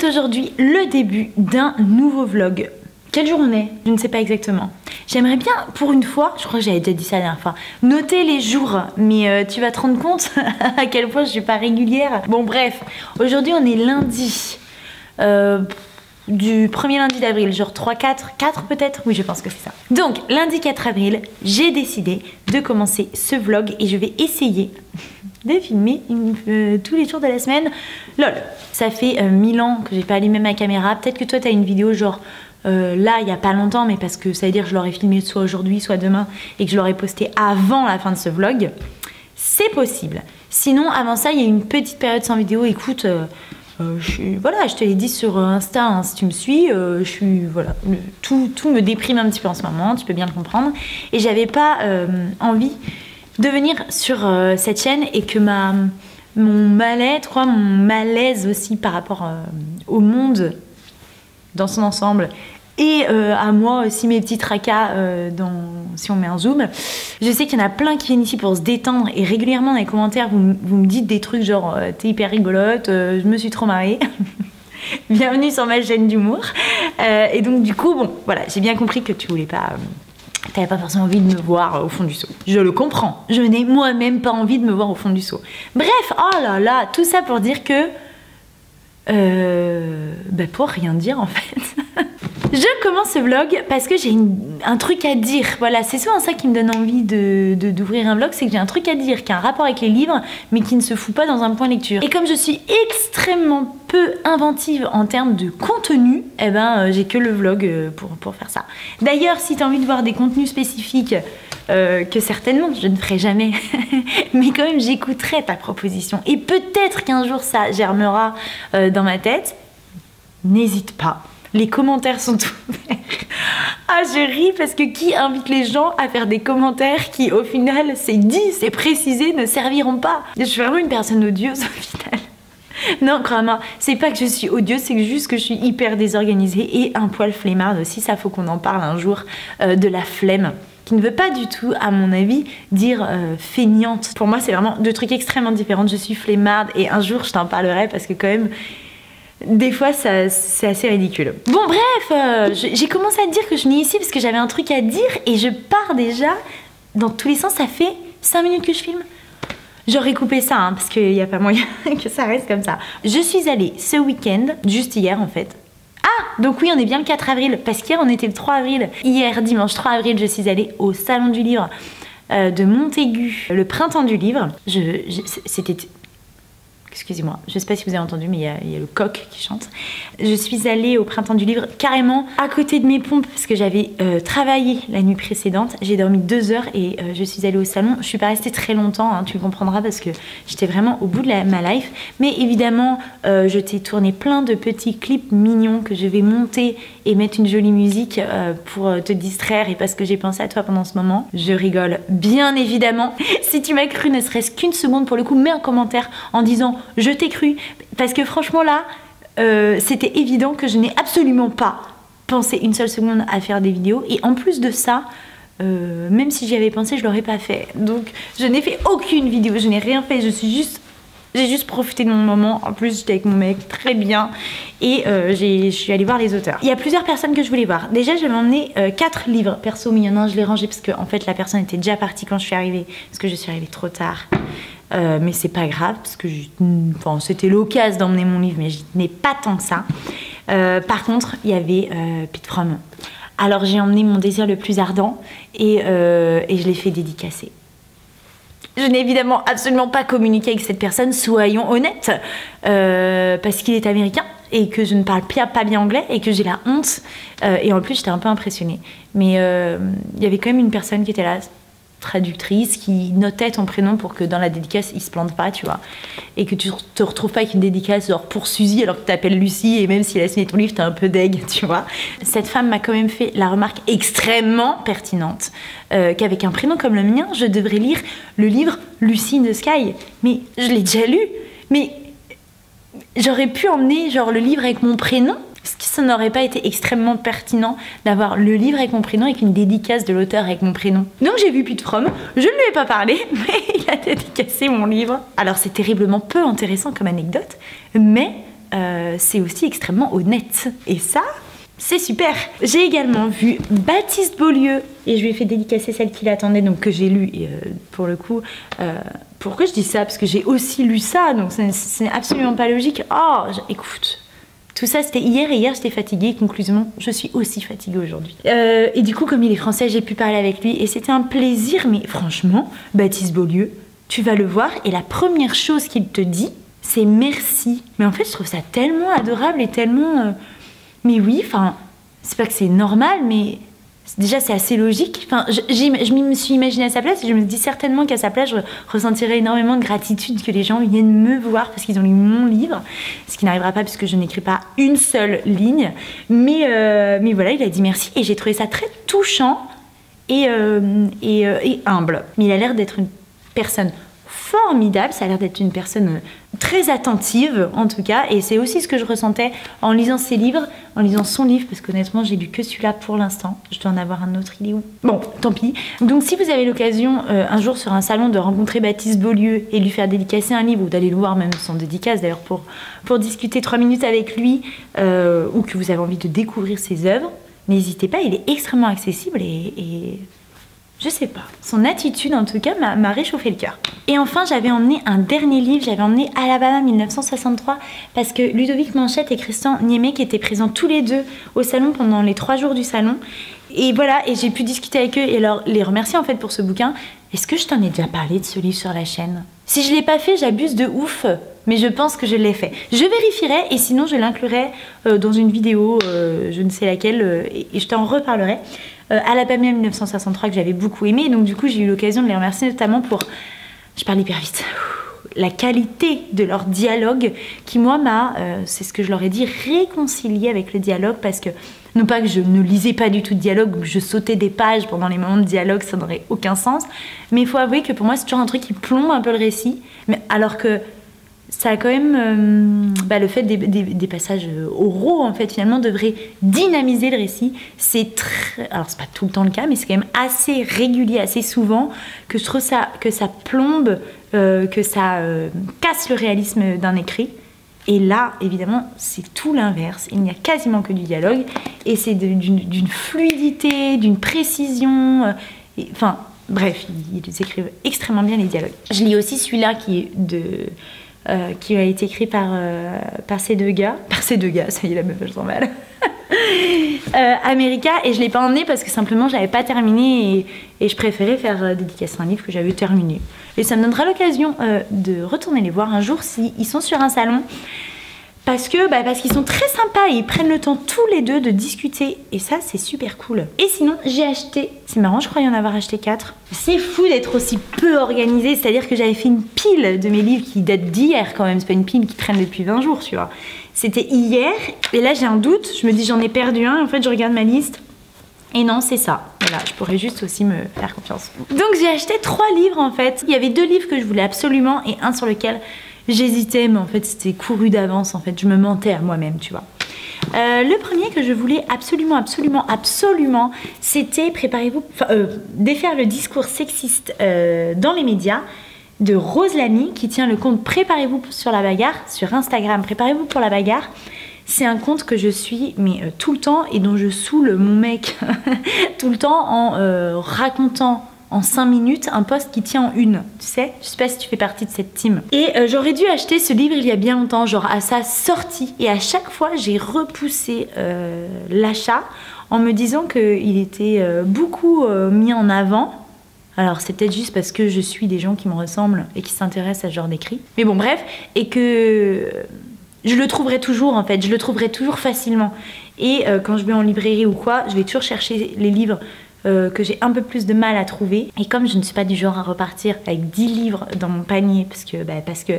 C'est aujourd'hui le début d'un nouveau vlog. Quel jour on est? Je ne sais pas exactement. J'aimerais bien, pour une fois, je crois que j'avais déjà dit ça la dernière fois, noter les jours, mais tu vas te rendre compte à quel point je suis pas régulière. Bon bref, aujourd'hui on est lundi, du premier lundi d'avril, genre 3, 4 peut-être? Oui, je pense que c'est ça. Donc, lundi 4 avril, j'ai décidé de commencer ce vlog et je vais essayer de filmer tous les jours de la semaine. Lol, ça fait 1000 ans que j'ai pas allumé ma caméra. Peut-être que toi t'as une vidéo genre là il y a pas longtemps, mais parce que ça veut dire que je l'aurais filmé soit aujourd'hui soit demain et que je l'aurais posté avant la fin de ce vlog. C'est possible. Sinon avant ça il y a une petite période sans vidéo. Écoute, voilà, je te l'ai dit sur Insta, hein, si tu me suis, je suis, voilà, tout me déprime un petit peu en ce moment, tu peux bien le comprendre. Et j'avais pas envie de venir sur cette chaîne et que mon mal-être, mon malaise aussi par rapport au monde dans son ensemble et à moi aussi mes petits tracas si on met un zoom. Je sais qu'il y en a plein qui viennent ici pour se détendre et régulièrement dans les commentaires vous me dites des trucs genre t'es hyper rigolote, je me suis trop marrée. Bienvenue sur ma chaîne d'humour. Et donc du coup bon voilà, j'ai bien compris que tu voulais pas... T'avais pas forcément envie de me voir au fond du seau. Je le comprends. Je n'ai moi-même pas envie de me voir au fond du seau. Bref, oh là là, tout ça pour dire que... pour rien dire en fait. Je commence ce vlog parce que j'ai un truc à dire. Voilà, c'est souvent ça qui me donne envie d'ouvrir un vlog, c'est que j'ai un truc à dire qui a un rapport avec les livres, mais qui ne se fout pas dans un point lecture. Et comme je suis extrêmement peu inventive en termes de contenu, eh ben j'ai que le vlog pour faire ça. D'ailleurs, si tu as envie de voir des contenus spécifiques, que certainement je ne ferai jamais, mais quand même j'écouterai ta proposition. Et peut-être qu'un jour ça germera dans ma tête. N'hésite pas. Les commentaires sont ouverts. Ah, je ris parce que qui invite les gens à faire des commentaires qui, au final, c'est dit, c'est précisé, ne serviront pas? Je suis vraiment une personne odieuse, au final. Non, crois-moi, c'est pas que je suis odieuse, c'est juste que je suis hyper désorganisée et un poil flemmarde aussi. Ça, faut qu'on en parle un jour, de la flemme. Qui ne veut pas du tout, à mon avis, dire feignante. Pour moi, c'est vraiment deux trucs extrêmement différents. Je suis flemmarde et un jour, je t'en parlerai parce que quand même... Des fois, c'est assez ridicule. Bon, bref, j'ai commencé à te dire que je venais ici parce que j'avais un truc à dire et je pars déjà dans tous les sens. Ça fait 5 minutes que je filme. J'aurais coupé ça, hein, parce qu'il n'y a pas moyen que ça reste comme ça. Je suis allée ce week-end, juste hier en fait. Ah, donc oui, on est bien le 4 avril, parce qu'hier on était le 3 avril. Hier, dimanche 3 avril, je suis allée au Salon du Livre de Montaigu, le printemps du livre. C'était... Excusez-moi, je ne sais pas si vous avez entendu, mais il y a le coq qui chante. Je suis allée au printemps du livre carrément à côté de mes pompes parce que j'avais travaillé la nuit précédente. J'ai dormi 2 heures et je suis allée au salon. Je suis pas restée très longtemps, hein, tu le comprendras parce que j'étais vraiment au bout de ma life. Mais évidemment, je t'ai tourné plein de petits clips mignons que je vais monter et mettre une jolie musique pour te distraire et parce que j'ai pensé à toi pendant ce moment. Je rigole, bien évidemment. Si tu m'as cru ne serait-ce qu'une seconde, pour le coup, mets un commentaire en disant je t'ai cru, parce que franchement là c'était évident que je n'ai absolument pas pensé une seule seconde à faire des vidéos et en plus de ça même si j'y avais pensé je l'aurais pas fait, donc je n'ai fait aucune vidéo, je n'ai rien fait, j'ai juste profité de mon moment. En plus j'étais avec mon mec, très bien, et je suis allée voir les auteurs. Il y a plusieurs personnes que je voulais voir. Déjà j'avais emmené 4 livres perso, mais il y en a un je l'ai rangé parce que en fait la personne était déjà partie quand je suis arrivée, parce que je suis arrivée trop tard. Mais c'est pas grave parce que enfin, c'était l'occasion d'emmener mon livre, mais je n'ai pas tant que ça. Par contre, il y avait Pete Fromm. Alors j'ai emmené mon désir le plus ardent et je l'ai fait dédicacer. Je n'ai évidemment absolument pas communiqué avec cette personne, soyons honnêtes, parce qu'il est américain et que je ne parle pas bien anglais et que j'ai la honte. Et en plus, j'étais un peu impressionnée. Mais il y avait quand même une personne qui était là, traductrice, qui notait ton prénom pour que dans la dédicace il se plante pas, tu vois, et que tu te retrouves pas avec une dédicace genre pour Suzy alors que tu t'appelles Lucie et même si elle a signé ton livre t'es un peu deg, tu vois. Cette femme m'a quand même fait la remarque extrêmement pertinente qu'avec un prénom comme le mien je devrais lire le livre Lucy in the Sky, mais je l'ai déjà lu, mais j'aurais pu emmener genre le livre avec mon prénom. Est-ce que ça n'aurait pas été extrêmement pertinent d'avoir le livre avec mon prénom, avec une dédicace de l'auteur avec mon prénom? Donc j'ai vu Pete Fromm, je ne lui ai pas parlé, mais il a dédicacé mon livre. Alors c'est terriblement peu intéressant comme anecdote, mais c'est aussi extrêmement honnête. Et ça, c'est super. J'ai également vu Baptiste Beaulieu et je lui ai fait dédicacer celle qui l'attendait, donc que j'ai lu. Et pour le coup, pourquoi je dis ça? Parce que j'ai aussi lu ça, donc c'est absolument pas logique. Oh, écoute, tout ça c'était hier et hier j'étais fatiguée. Conclusion, je suis aussi fatiguée aujourd'hui. Et du coup, comme il est français, j'ai pu parler avec lui et c'était un plaisir. Mais franchement, Baptiste Beaulieu, tu vas le voir et la première chose qu'il te dit, c'est merci. Mais en fait, je trouve ça tellement adorable et tellement... Mais oui, enfin, c'est pas que c'est normal, mais déjà c'est assez logique. Enfin, je me suis imaginée à sa place et je me dis certainement qu'à sa place, je ressentirais énormément de gratitude que les gens viennent me voir parce qu'ils ont lu mon livre, ce qui n'arrivera pas puisque je n'écris pas une seule ligne. Mais voilà, il a dit merci et j'ai trouvé ça très touchant et humble. Mais il a l'air d'être une personne formidable, ça a l'air d'être une personne très attentive en tout cas, et c'est aussi ce que je ressentais en lisant ses livres, en lisant son livre, parce qu'honnêtement j'ai lu que celui-là pour l'instant, je dois en avoir un autre, il est où? Bon, tant pis. Donc si vous avez l'occasion un jour sur un salon de rencontrer Baptiste Beaulieu et lui faire dédicacer un livre, ou d'aller le voir même sans dédicace d'ailleurs pour discuter 3 minutes avec lui, ou que vous avez envie de découvrir ses œuvres, n'hésitez pas, il est extrêmement accessible et je sais pas. Son attitude, en tout cas, m'a réchauffé le cœur. Et enfin, j'avais emmené un dernier livre. J'avais emmené Alabama 1963 parce que Ludovic Manchette et Christian Niémé qui étaient présents tous les deux au salon pendant les 3 jours du salon. Et voilà, et j'ai pu discuter avec eux et les remercier en fait pour ce bouquin. Est-ce que je t'en ai déjà parlé de ce livre sur la chaîne? Si je l'ai pas fait, j'abuse de ouf. Mais je pense que je l'ai fait. Je vérifierai et sinon je l'inclurai dans une vidéo, je ne sais laquelle, et je t'en reparlerai. Alabama 1963 que j'avais beaucoup aimé, donc du coup j'ai eu l'occasion de les remercier notamment pour, je parle hyper vite, la qualité de leur dialogue qui moi c'est ce que je leur ai dit, réconcilié avec le dialogue, parce que non pas que je ne lisais pas du tout de dialogue ou que je sautais des pages pendant les moments de dialogue, ça n'aurait aucun sens, mais il faut avouer que pour moi c'est toujours un truc qui plombe un peu le récit, mais alors que ça a quand même le fait des passages oraux en fait finalement devrait dynamiser le récit. C'est très, alors c'est pas tout le temps le cas, mais c'est quand même assez régulier, assez souvent que je trouve que ça plombe, que ça casse le réalisme d'un écrit. Et là évidemment c'est tout l'inverse, il n'y a quasiment que du dialogue et c'est d'une fluidité, d'une précision, enfin bref, ils écrivent extrêmement bien les dialogues. Je lis aussi celui-là qui a été écrit par ces deux gars, ça y est la meuf je sens mal, America, et je l'ai pas emmené parce que simplement j'avais pas terminé et je préférais faire dédicacer un livre que j'avais terminé, et ça me donnera l'occasion de retourner les voir un jour s'ils sont sur un salon, parce qu'ils sont très sympas et ils prennent le temps tous les deux de discuter et ça c'est super cool. Et sinon j'ai acheté, c'est marrant, je crois y en avoir acheté 4. C'est fou d'être aussi peu organisé, c'est-à-dire que j'avais fait une pile de mes livres qui datent d'hier quand même, c'est pas une pile qui traîne depuis 20 jours tu vois. C'était hier et là j'ai un doute, je me dis j'en ai perdu un et en fait je regarde ma liste et non c'est ça. Voilà, je pourrais juste aussi me faire confiance. Donc j'ai acheté 3 livres en fait. Il y avait 2 livres que je voulais absolument et un sur lequel j'hésitais, mais en fait c'était couru d'avance, en fait je me mentais à moi-même tu vois. Le premier que je voulais absolument, c'était défaire le discours sexiste dans les médias de Rose Lamy qui tient le compte Préparez-vous sur la bagarre sur Instagram. Préparez-vous pour la bagarre. C'est un compte que je suis tout le temps et dont je saoule mon mec tout le temps en racontant en 5 minutes un post qui tient en une, tu sais, je sais pas si tu fais partie de cette team. Et j'aurais dû acheter ce livre il y a bien longtemps, genre à sa sortie, et à chaque fois j'ai repoussé l'achat en me disant qu'il était beaucoup mis en avant. Alors c'est peut-être juste parce que je suis des gens qui me ressemblent et qui s'intéressent à ce genre d'écrit, mais bon bref, et que je le trouverai toujours en fait, je le trouverai toujours facilement. Et quand je vais en librairie ou quoi, je vais toujours chercher les livres que j'ai un peu plus de mal à trouver. Et comme je ne suis pas du genre à repartir avec 10 livres dans mon panier parce que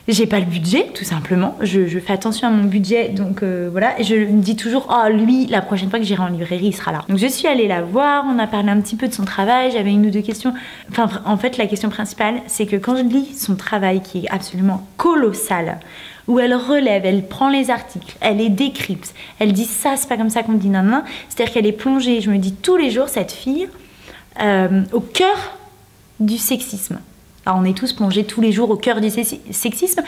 j'ai pas le budget, tout simplement. Je fais attention à mon budget, donc voilà. Et je me dis toujours, oh lui, la prochaine fois que j'irai en librairie, il sera là. Donc je suis allée la voir, on a parlé un petit peu de son travail, j'avais 1 ou 2 questions. Enfin, en fait, la question principale, c'est que quand je lis son travail, qui est absolument colossal, où elle relève, elle prend les articles, elle les décrypte, elle dit ça, c'est pas comme ça qu'on dit nan. C'est-à-dire qu'elle est plongée, je me dis tous les jours, cette fille, au cœur du sexisme. Alors on est tous plongés tous les jours au cœur du sexisme,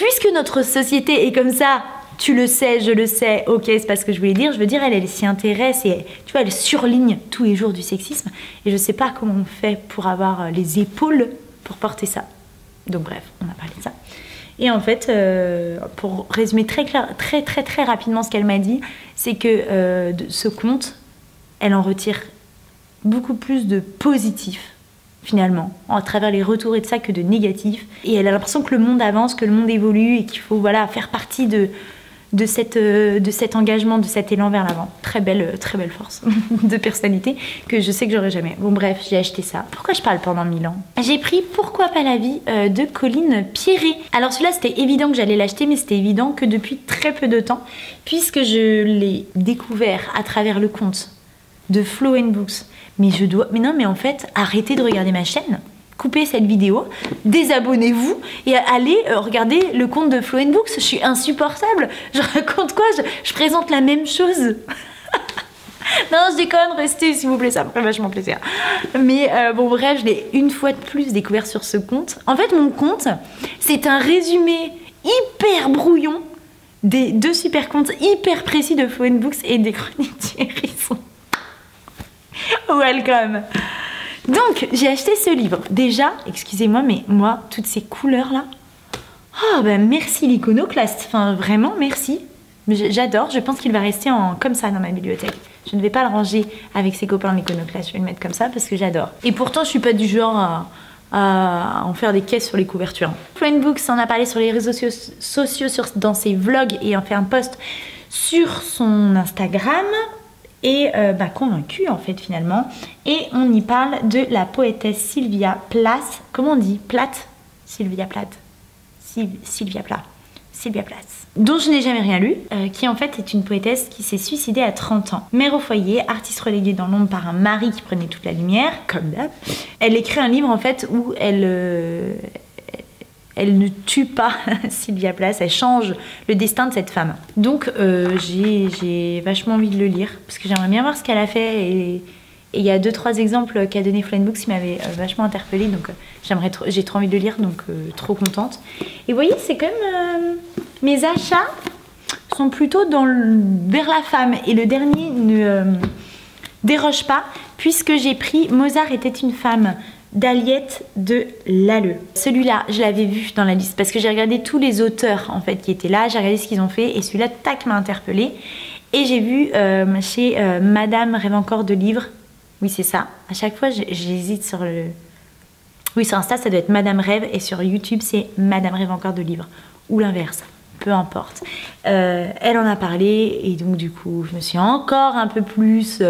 puisque notre société est comme ça, tu le sais, je le sais, ok, c'est pas ce que je voulais dire. Je veux dire, elle s'y intéresse et tu vois, elle surligne tous les jours du sexisme. Et je sais pas comment on fait pour avoir les épaules pour porter ça. Donc bref, on a parlé de ça. Et en fait, pour résumer très rapidement ce qu'elle m'a dit, c'est que de ce compte, elle en retire beaucoup plus de positif, finalement, à travers les retours et de ça, que de négatif. Et elle a l'impression que le monde avance, que le monde évolue et qu'il faut voilà, faire partie de cet engagement, de cet élan vers l'avant. Très belle force de personnalité que je sais que j'aurai jamais. Bon bref, j'ai acheté ça. Pourquoi je parle pendant 1000 ans? J'ai pris Pourquoi pas la vie de Colline Pierret. Alors celui-là, c'était évident que j'allais l'acheter, mais c'était évident que depuis très peu de temps, puisque je l'ai découvert à travers le compte de Flow & Books. Mais en fait, arrêtez de regarder ma chaîne. Coupez cette vidéo, désabonnez-vous et allez regarder le compte de Flow & Books. Je suis insupportable. Je raconte quoi? Je présente la même chose. Non, je déconne, restez s'il vous plaît, ça me ferait vachement plaisir. Mais bon, bref, je l'ai une fois de plus découvert sur ce compte. En fait, mon compte, c'est un résumé hyper brouillon des 2 super comptes hyper précis de Flow & Books et des chroniques du hérisson. Welcome. Donc, j'ai acheté ce livre. Déjà, excusez-moi, mais moi, toutes ces couleurs-là... Oh, ben merci l'iconoclaste. Enfin, vraiment, merci. J'adore. Je pense qu'il va rester comme ça dans ma bibliothèque. Je ne vais pas le ranger avec ses copains l'iconoclaste. Je vais le mettre comme ça parce que j'adore. Et pourtant, je suis pas du genre à en faire des caisses sur les couvertures. Flow & Books en a parlé sur les réseaux sociaux, dans ses vlogs, et en fait un post sur son Instagram. Et convaincue en fait finalement. Et on y parle de la poétesse Sylvia Plath. Comment on dit? Plath? Sylvia Plath. Sylvia Plath. Sylvia Plath. Dont je n'ai jamais rien lu. Qui en fait est une poétesse qui s'est suicidée à 30 ans. Mère au foyer, artiste reléguée dans l'ombre par un mari qui prenait toute la lumière, comme d'hab. Elle écrit un livre en fait où elle ne tue pas Sylvia Plath, elle change le destin de cette femme. Donc j'ai vachement envie de le lire, parce que j'aimerais bien voir ce qu'elle a fait, et il y a 2-3 exemples qu'a donné Flow & Books qui m'avaient vachement interpellée, donc j'ai trop envie de le lire, donc trop contente. Et vous voyez, c'est quand même... mes achats sont plutôt vers la femme, et le dernier ne déroge pas, puisque j'ai pris Mozart était une femme d'Aliette de Lalleux. Celui-là, je l'avais vu dans la liste parce que j'ai regardé tous les auteurs en fait qui étaient là, j'ai regardé ce qu'ils ont fait et celui-là, tac, m'a interpellée. Et j'ai vu chez Madame rêve encore de livres. Oui, c'est ça. À chaque fois, j'hésite sur le... Oui, sur Insta, ça doit être Madame Rêve et sur YouTube, c'est Madame rêve encore de livres. Ou l'inverse. Peu importe. Elle en a parlé et donc du coup, je me suis encore un peu plus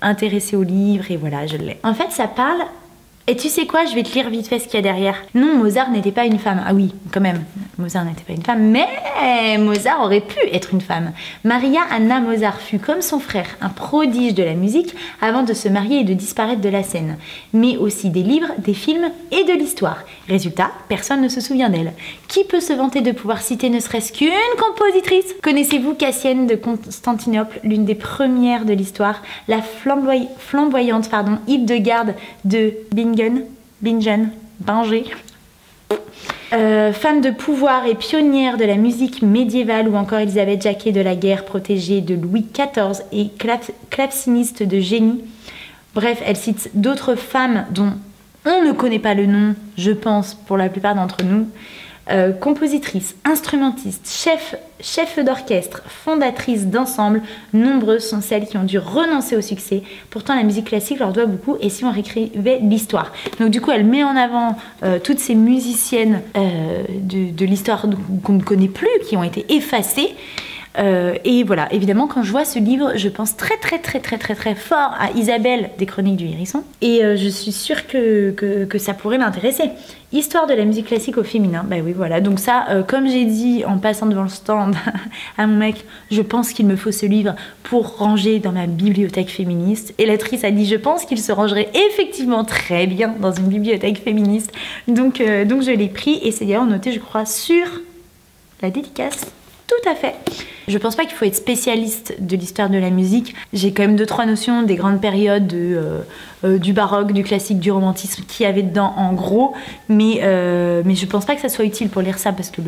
intéressée au livre et voilà, je l'ai. En fait, ça parle... Et tu sais quoi, je vais te lire vite fait ce qu'il y a derrière. Non, Mozart n'était pas une femme. Ah oui, quand même, Mozart n'était pas une femme, mais Mozart aurait pu être une femme. Maria Anna Mozart fut, comme son frère, un prodige de la musique avant de se marier et de disparaître de la scène. Mais aussi des livres, des films et de l'histoire. Résultat, personne ne se souvient d'elle. Qui peut se vanter de pouvoir citer ne serait-ce qu'une compositrice? Connaissez-vous Cassienne de Constantinople, l'une des premières de l'histoire, la flamboyante Hildegarde de Bingen, femme de pouvoir et pionnière de la musique médiévale, ou encore Elisabeth Jacquet de la guerre, protégée de Louis XIV et claveciniste de génie. Bref, elle cite d'autres femmes dont on ne connaît pas le nom, je pense, pour la plupart d'entre nous. Compositrice, instrumentiste, chef d'orchestre, fondatrice d'ensemble, nombreuses sont celles qui ont dû renoncer au succès. Pourtant, la musique classique leur doit beaucoup, et si on réécrivait l'histoire. Donc du coup, elle met en avant toutes ces musiciennes de l'histoire qu'on ne connaît plus, qui ont été effacées. Et voilà, évidemment, quand je vois ce livre, je pense très fort à Isabelle des Chroniques du Hérisson. Et je suis sûre que ça pourrait m'intéresser. Histoire de la musique classique au féminin. Bah oui, voilà. Donc ça, comme j'ai dit en passant devant le stand à mon mec, je pense qu'il me faut ce livre pour ranger dans ma bibliothèque féministe. Et l'actrice a dit, je pense qu'il se rangerait effectivement très bien dans une bibliothèque féministe. Donc je l'ai pris, et c'est d'ailleurs noté, je crois, sur la dédicace. Tout à fait. Je pense pas qu'il faut être spécialiste de l'histoire de la musique. J'ai quand même 2-3 notions des grandes périodes du baroque, du classique, du romantisme qu'il y avait dedans en gros. Mais je pense pas que ça soit utile pour lire ça, parce que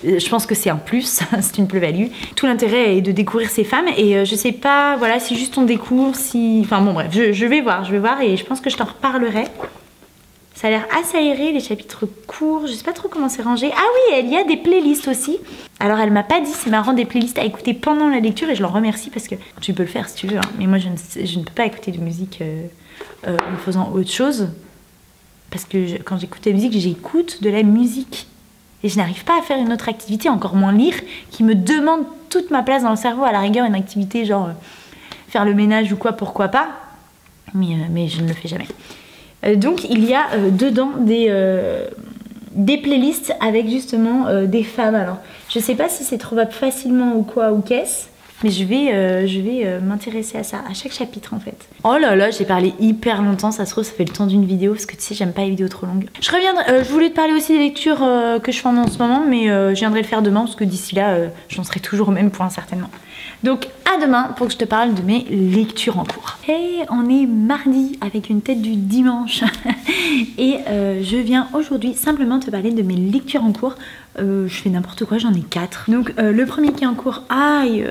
je pense que c'est un plus, c'est une plus-value. Tout l'intérêt est de découvrir ces femmes et je sais pas, voilà, si juste on découvre, si... Enfin bon bref, je vais voir et je pense que je t'en reparlerai. Ça a l'air assez aéré, les chapitres courts, je sais pas trop comment c'est rangé. Ah oui, il y a des playlists aussi. Alors elle m'a pas dit, c'est marrant, des playlists à écouter pendant la lecture et je l'en remercie parce que tu peux le faire si tu veux, hein, mais moi je ne peux pas écouter de musique en faisant autre chose. Parce que quand j'écoute de la musique, j'écoute de la musique. Et je n'arrive pas à faire une autre activité, encore moins lire, qui me demande toute ma place dans le cerveau. À la rigueur, une activité genre faire le ménage ou quoi, pourquoi pas. Mais je ne le fais jamais. Donc il y a dedans des playlists avec justement des femmes. Alors je sais pas si c'est trouvable facilement ou quoi ou qu'est-ce, mais je vais m'intéresser à ça, à chaque chapitre en fait. Oh là là, j'ai parlé hyper longtemps, ça se trouve ça fait le temps d'une vidéo parce que tu sais j'aime pas les vidéos trop longues. Je reviendrai, je voulais te parler aussi des lectures que je fais en ce moment, mais je viendrai le faire demain parce que d'ici là j'en serai toujours au même point certainement. Donc à demain pour que je te parle de mes lectures en cours. Et on est mardi avec une tête du dimanche et je viens aujourd'hui simplement te parler de mes lectures en cours. Je fais n'importe quoi, j'en ai 4. Donc le premier qui est en cours, aïe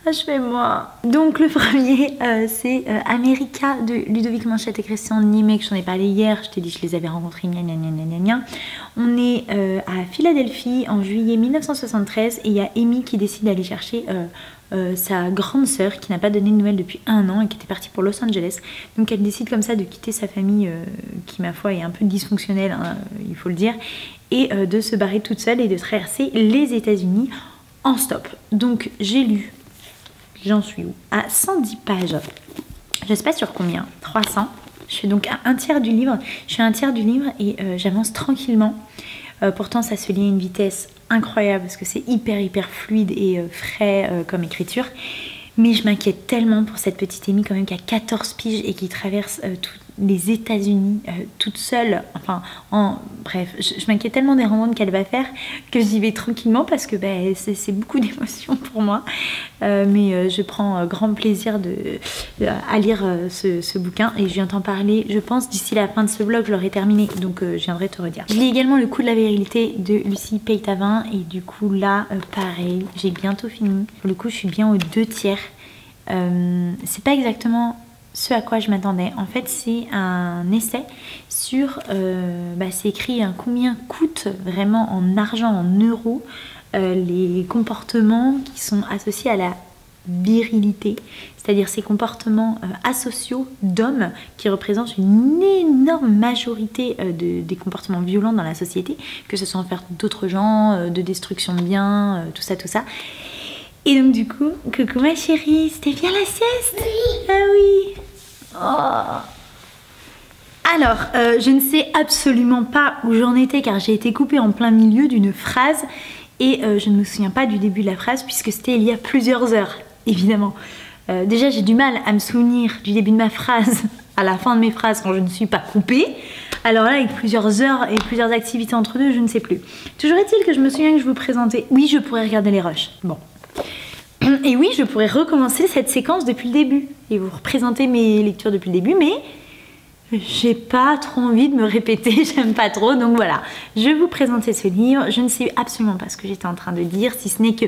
achevez-moi. Donc le premier c'est America de Ludovic Manchette et Christian Niemek. Je t'en ai parlé hier, je t'ai dit que je les avais rencontrés gna gna gna gna gna. On est à Philadelphie en juillet 1973 et il y a Amy qui décide d'aller chercher sa grande sœur qui n'a pas donné de nouvelles depuis 1 an et qui était partie pour Los Angeles. Donc elle décide comme ça de quitter sa famille qui ma foi est un peu dysfonctionnelle, hein, il faut le dire, et de se barrer toute seule et de traverser les États-Unis en stop. Donc j'ai lu, j'en suis où? À 110 pages. Je sais pas sur combien, 300. Je fais donc un tiers du livre. Je fais un tiers du livre et j'avance tranquillement. Pourtant ça se lit à une vitesse incroyable parce que c'est hyper fluide et frais comme écriture. Mais je m'inquiète tellement pour cette petite Amy quand même qui a 14 piges et qui traverse tous les États-Unis toute seule. Enfin, bref, je m'inquiète tellement des rencontres qu'elle va faire que j'y vais tranquillement parce que c'est beaucoup d'émotions pour moi. Mais je prends grand plaisir à lire ce bouquin et je viens t'en parler, je pense, d'ici la fin de ce vlog, je l'aurai terminé. Donc je viendrai te redire. Je lis également Le Coup de la virilité de Lucie Peytavin et du coup là, pareil, j'ai bientôt fini. Pour le coup, je suis bien aux 2 tiers. C'est pas exactement ce à quoi je m'attendais. En fait, c'est un essai sur, c'est écrit combien coûte vraiment en argent, en euros, les comportements qui sont associés à la virilité, c'est-à-dire ces comportements asociaux d'hommes qui représentent une énorme majorité des comportements violents dans la société, que ce soit envers d'autres gens, de destruction de biens, tout ça. Et donc du coup, coucou ma chérie, c'était bien la sieste? Oui. Ah oui. Oh. Alors, je ne sais absolument pas où j'en étais car j'ai été coupée en plein milieu d'une phrase et je ne me souviens pas du début de la phrase puisque c'était il y a plusieurs heures, évidemment. Déjà, j'ai du mal à me souvenir du début de ma phrase à la fin de mes phrases quand je ne suis pas coupée. Alors là, avec plusieurs heures et plusieurs activités entre deux, je ne sais plus. Toujours est-il que je me souviens que je vous présentais... Oui, je pourrais regarder les rushs. Bon. Et oui, je pourrais recommencer cette séquence depuis le début et vous représenter mes lectures depuis le début, mais j'ai pas trop envie de me répéter, j'aime pas trop, donc voilà. Je vais vous présenter ce livre, je ne sais absolument pas ce que j'étais en train de dire, si ce n'est que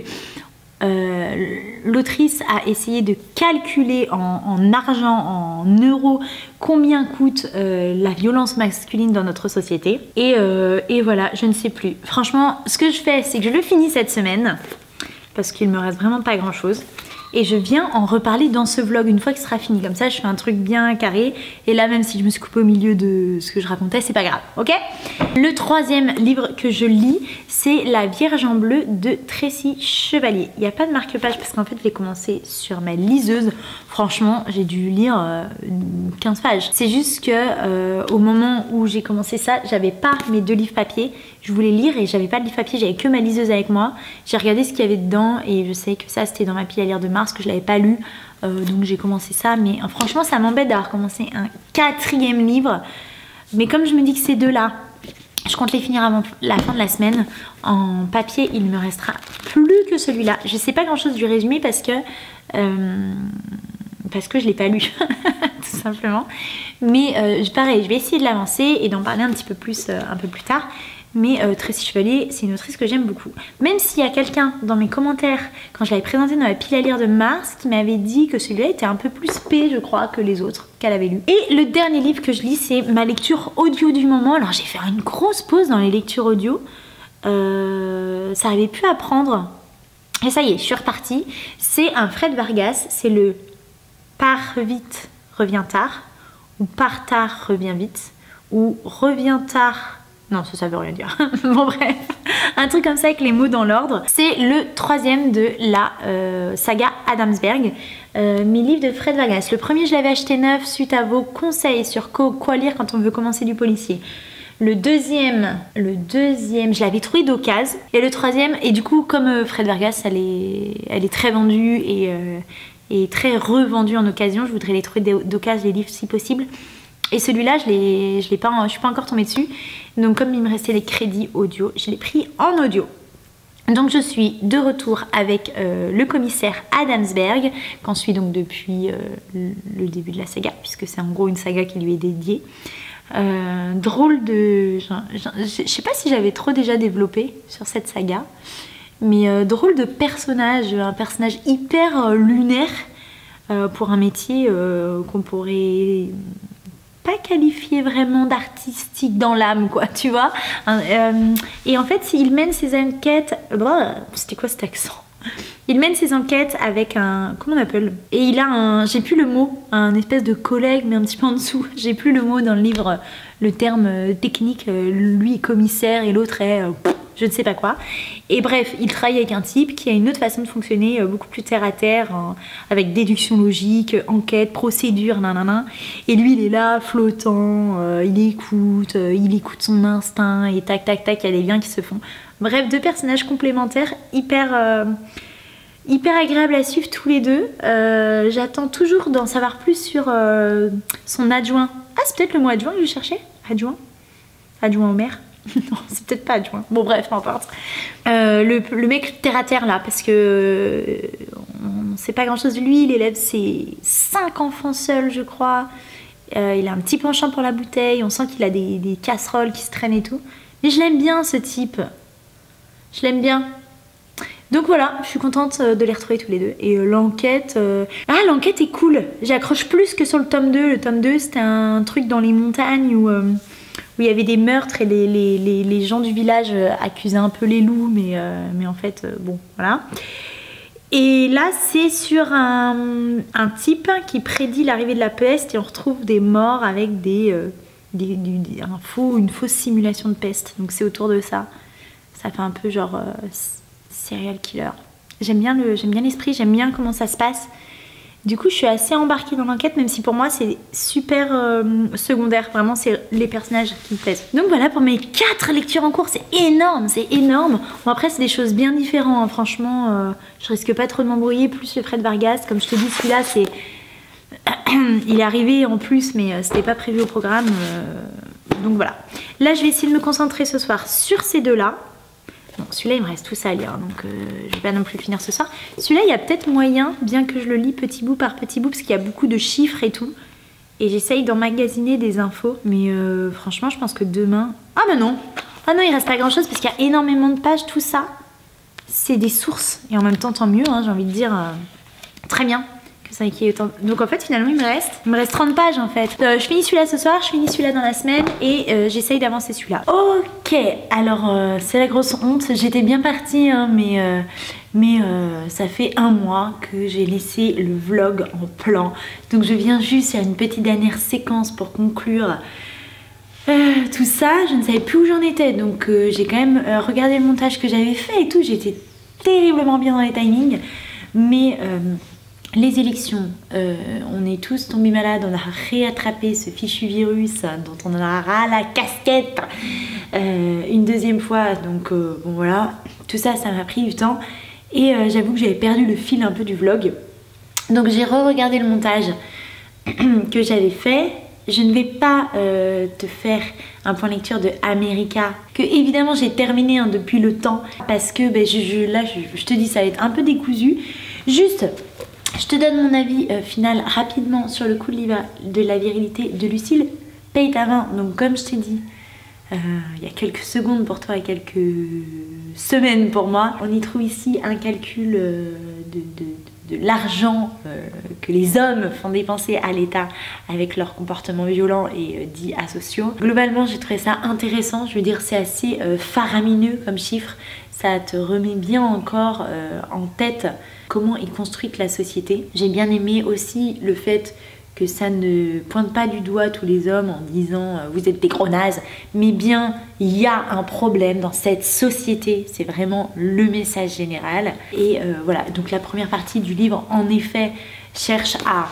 l'autrice a essayé de calculer en argent, en euros, combien coûte la violence masculine dans notre société. Et voilà, je ne sais plus. Franchement, ce que je fais, c'est que je le finis cette semaine, parce qu'il me reste vraiment pas grand chose. Et je viens en reparler dans ce vlog une fois qu'il sera fini. Comme ça, je fais un truc bien carré. Et là, même si je me suis coupée au milieu de ce que je racontais, c'est pas grave, ok? Le troisième livre que je lis, c'est La Vierge en bleu de Tracy Chevalier. Il n'y a pas de marque-page parce qu'en fait, je l'ai commencé sur ma liseuse. Franchement, j'ai dû lire 15 pages. C'est juste que au moment où j'ai commencé ça, j'avais pas mes 2 livres papier. Je voulais lire et j'avais pas de livre papier, j'avais que ma liseuse avec moi. J'ai regardé ce qu'il y avait dedans et je sais que ça, c'était dans ma pile à lire de mars, que je l'avais pas lu. Donc j'ai commencé ça, mais franchement, ça m'embête d'avoir commencé un 4e livre. Mais comme je me dis que ces 2-là, je compte les finir avant la fin de la semaine. En papier, il me restera plus que celui-là. Je sais pas grand-chose du résumé parce que je l'ai pas lu, tout simplement. Mais pareil, je vais essayer de l'avancer et d'en parler un petit peu plus un peu plus tard. Mais Tracy Chevalier, c'est une autrice que j'aime beaucoup. Même s'il y a quelqu'un dans mes commentaires, quand je l'avais présenté dans la pile à lire de mars, qui m'avait dit que celui-là était un peu plus spé, je crois, que les autres qu'elle avait lu. Et le dernier livre que je lis, c'est ma lecture audio du moment. Alors j'ai fait une grosse pause dans les lectures audio. Ça n'arrivait plus à prendre. Et ça y est, je suis repartie. C'est un Fred Vargas, c'est le Pars vite, reviens tard, ou Pars tard, reviens vite, ou reviens tard. Non, ça veut rien dire. Bon bref, un truc comme ça avec les mots dans l'ordre. C'est le 3e de la saga Adamsberg, mes livres de Fred Vargas. Le premier, je l'avais acheté neuf suite à vos conseils sur quoi lire quand on veut commencer du policier. Le deuxième, je l'avais trouvé d'occasion. Et le troisième, et du coup, comme Fred Vargas, elle est très vendue et très revendue en occasion, je voudrais les trouver d'occasion, les livres si possible. Et celui-là, je suis pas encore tombée dessus. Donc comme il me restait les crédits audio, je l'ai pris en audio. Donc je suis de retour avec le commissaire Adamsberg, qu'on suit donc depuis le début de la saga, puisque c'est en gros une saga qui lui est dédiée. Drôle de... Je sais pas si j'avais trop déjà développé sur cette saga, mais drôle de personnage, un personnage hyper lunaire pour un métier qu'on pourrait pas qualifier vraiment d'artistique dans l'âme, quoi, tu vois. Et en fait, il mène ses enquêtes... C'était quoi cet accent ? Il mène ses enquêtes avec un... Comment on appelle ? Et il a un... J'ai plus le mot. Un espèce de collègue, mais un petit peu en dessous. J'ai plus le mot dans le livre, le terme technique. Lui est commissaire et l'autre est... je ne sais pas quoi. Et bref, il travaille avec un type qui a une autre façon de fonctionner, beaucoup plus terre à terre, avec déduction logique, enquête, procédure, nanana. Et lui, il est là, flottant, il écoute son instinct, et tac, tac, tac, il y a des liens qui se font. Bref, deux personnages complémentaires, hyper agréables à suivre tous les deux. J'attends toujours d'en savoir plus sur son adjoint. Ah, c'est peut-être le mot adjoint que je cherchais ? Adjoint au maire ? Non, c'est peut-être pas adjoint. Bon bref, n'importe. Le mec terre à terre là, parce que on sait pas grand chose de lui. Il élève ses 5 enfants seuls, je crois. Il a un petit penchant pour la bouteille. On sent qu'il a des casseroles qui se traînent et tout. Mais je l'aime bien, ce type. Je l'aime bien. Donc voilà, je suis contente de les retrouver tous les deux. Et l'enquête... l'enquête est cool. J'accroche plus que sur le tome 2. Le tome 2, c'était un truc dans les montagnes où il y avait des meurtres et les gens du village accusaient un peu les loups. Mais en fait, bon, voilà. Et là, c'est sur un type qui prédit l'arrivée de la peste. Et on retrouve des morts avec une fausse simulation de peste. Donc c'est autour de ça. Ça fait un peu genre... serial killer. J'aime bien l'esprit, j'aime bien comment ça se passe. Du coup, je suis assez embarquée dans l'enquête, même si pour moi, c'est super secondaire. Vraiment, c'est les personnages qui me plaisent. Donc voilà, pour mes 4 lectures en cours, c'est énorme, c'est énorme. Bon, après, c'est des choses bien différentes. Hein. Franchement, je risque pas trop de m'embrouiller. Plus le Fred Vargas, comme je te dis, celui-là, c'est... il est arrivé en plus, mais c'était pas prévu au programme. Donc voilà. Là, je vais essayer de me concentrer ce soir sur ces deux-là. Bon, celui-là, il me reste tout ça à lire, donc je vais pas non plus le finir ce soir. Celui-là, il y a peut-être moyen, bien que je le lis petit bout par petit bout, parce qu'il y a beaucoup de chiffres et tout. Et j'essaye d'emmagasiner des infos, mais franchement, je pense que demain... Ah bah non. Ah non, il reste pas grand-chose, parce qu'il y a énormément de pages, tout ça. C'est des sources, et en même temps, tant mieux, hein, j'ai envie de dire... très bien. Donc en fait finalement il me reste 30 pages en fait. Je finis celui-là ce soir, je finis celui-là dans la semaine et j'essaye d'avancer celui-là. Ok, alors c'est la grosse honte, j'étais bien partie hein, mais ça fait 1 mois que j'ai laissé le vlog en plan. Donc je viens juste faire une petite dernière séquence pour conclure tout ça. Je ne savais plus où j'en étais donc j'ai quand même regardé le montage que j'avais fait et tout. J'étais terriblement bien dans les timings mais... les élections, on est tous tombés malades, on a réattrapé ce fichu virus dont on en a ras la casquette une deuxième fois, donc bon voilà, tout ça, ça m'a pris du temps et j'avoue que j'avais perdu le fil un peu du vlog, donc j'ai re-regardé le montage que j'avais fait. Je ne vais pas te faire un point lecture de America, que évidemment j'ai terminé hein, depuis le temps, parce que ben, je te dis ça va être un peu décousu, juste... Je te donne mon avis final rapidement sur le coup de la virilité de Lucille Peytavin. Donc comme je t'ai dit, il y a quelques secondes pour toi et quelques semaines pour moi. On y trouve ici un calcul de l'argent que les hommes font dépenser à l'État avec leurs comportements violents et dits asociaux. Globalement, j'ai trouvé ça intéressant. Je veux dire, c'est assez faramineux comme chiffre. Ça te remet bien encore en tête comment est construite la société. J'ai bien aimé aussi le fait que ça ne pointe pas du doigt tous les hommes en disant vous êtes des gros nazes, mais bien il y a un problème dans cette société, c'est vraiment le message général. Et voilà, donc la première partie du livre en effet cherche à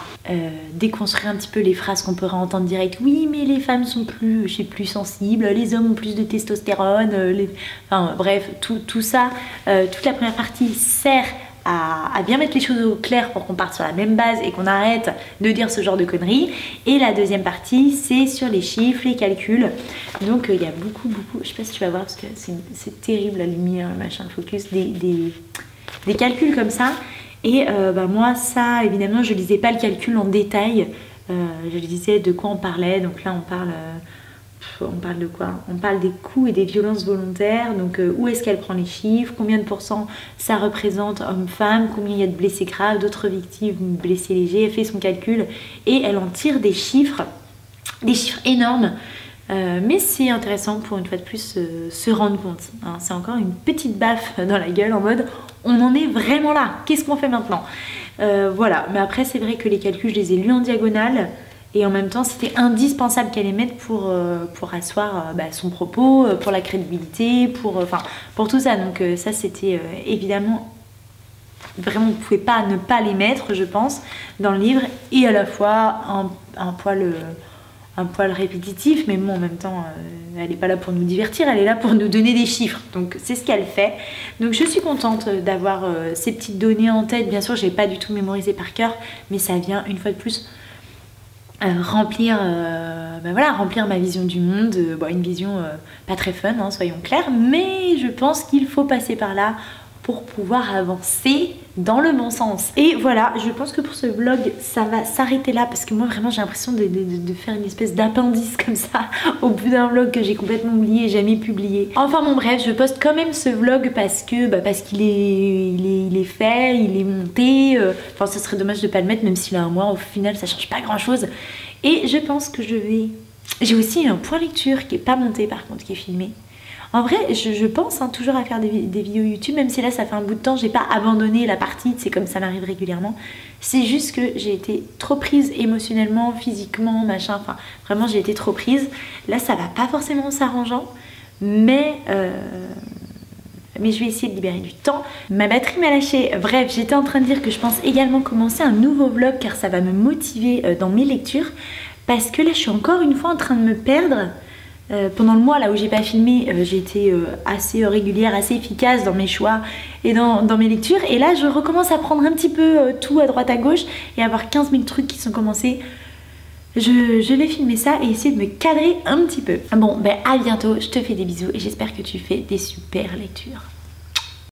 déconstruire un petit peu les phrases qu'on pourrait entendre direct. Oui, mais les femmes sont plus sensibles, les hommes ont plus de testostérone, enfin bref, tout ça, toute la première partie sert à bien mettre les choses au clair pour qu'on parte sur la même base et qu'on arrête de dire ce genre de conneries. Et la deuxième partie, c'est sur les chiffres, les calculs. Donc il y a beaucoup, je sais pas si tu vas voir parce que c'est terrible la lumière, machin, le focus, des calculs comme ça. Et moi ça, évidemment, je lisais pas le calcul en détail. Je lisais de quoi on parlait. Donc là on parle de quoi? On parle des coups et des violences volontaires, donc où est-ce qu'elle prend les chiffres, combien de pourcents ça représente hommes-femmes, combien il y a de blessés graves, d'autres victimes blessés légers. Elle fait son calcul et elle en tire des chiffres énormes, mais c'est intéressant pour une fois de plus se rendre compte, hein. C'est encore une petite baffe dans la gueule en mode on en est vraiment là, qu'est-ce qu'on fait maintenant? Voilà, mais après c'est vrai que les calculs je les ai lus en diagonale. Et en même temps, c'était indispensable qu'elle les mette pour asseoir son propos, pour la crédibilité, pour tout ça. Donc ça, c'était évidemment, vraiment, vous ne pouvez pas ne pas les mettre, je pense, dans le livre. Et à la fois un poil répétitif, mais bon, en même temps, elle n'est pas là pour nous divertir, elle est là pour nous donner des chiffres. Donc c'est ce qu'elle fait. Donc je suis contente d'avoir ces petites données en tête. Bien sûr, je n'ai pas du tout mémorisé par cœur, mais ça vient une fois de plus remplir ma vision du monde, une vision pas très fun, hein, soyons clairs, mais je pense qu'il faut passer par là pour pouvoir avancer dans le bon sens. Et voilà, je pense que pour ce vlog, ça va s'arrêter là parce que moi vraiment j'ai l'impression de faire une espèce d'appendice comme ça au bout d'un vlog que j'ai complètement oublié et jamais publié. Enfin bon bref, je poste quand même ce vlog parce qu'il est fait, il est monté. Enfin ça serait dommage de pas le mettre même s'il a un mois, au final ça change pas grand chose. Et je pense que j'ai aussi un point lecture qui est pas monté par contre, qui est filmé. En vrai, je pense toujours à faire des vidéos YouTube, même si là ça fait un bout de temps, j'ai pas abandonné la partie, c'est comme ça m'arrive régulièrement. C'est juste que j'ai été trop prise émotionnellement, physiquement, machin, enfin vraiment j'ai été trop prise. Là ça va pas forcément en s'arrangeant, mais je vais essayer de libérer du temps. Ma batterie m'a lâché. Bref, j'étais en train de dire que je pense également commencer un nouveau vlog car ça va me motiver dans mes lectures. Parce que là, je suis encore une fois en train de me perdre. Pendant le mois là où j'ai pas filmé, j'ai été assez régulière, assez efficace dans mes choix et dans mes lectures. Et là, je recommence à prendre un petit peu tout à droite à gauche et avoir 15 000 trucs qui sont commencés. Je vais filmer ça et essayer de me cadrer un petit peu. Bon, à bientôt, je te fais des bisous et j'espère que tu fais des super lectures.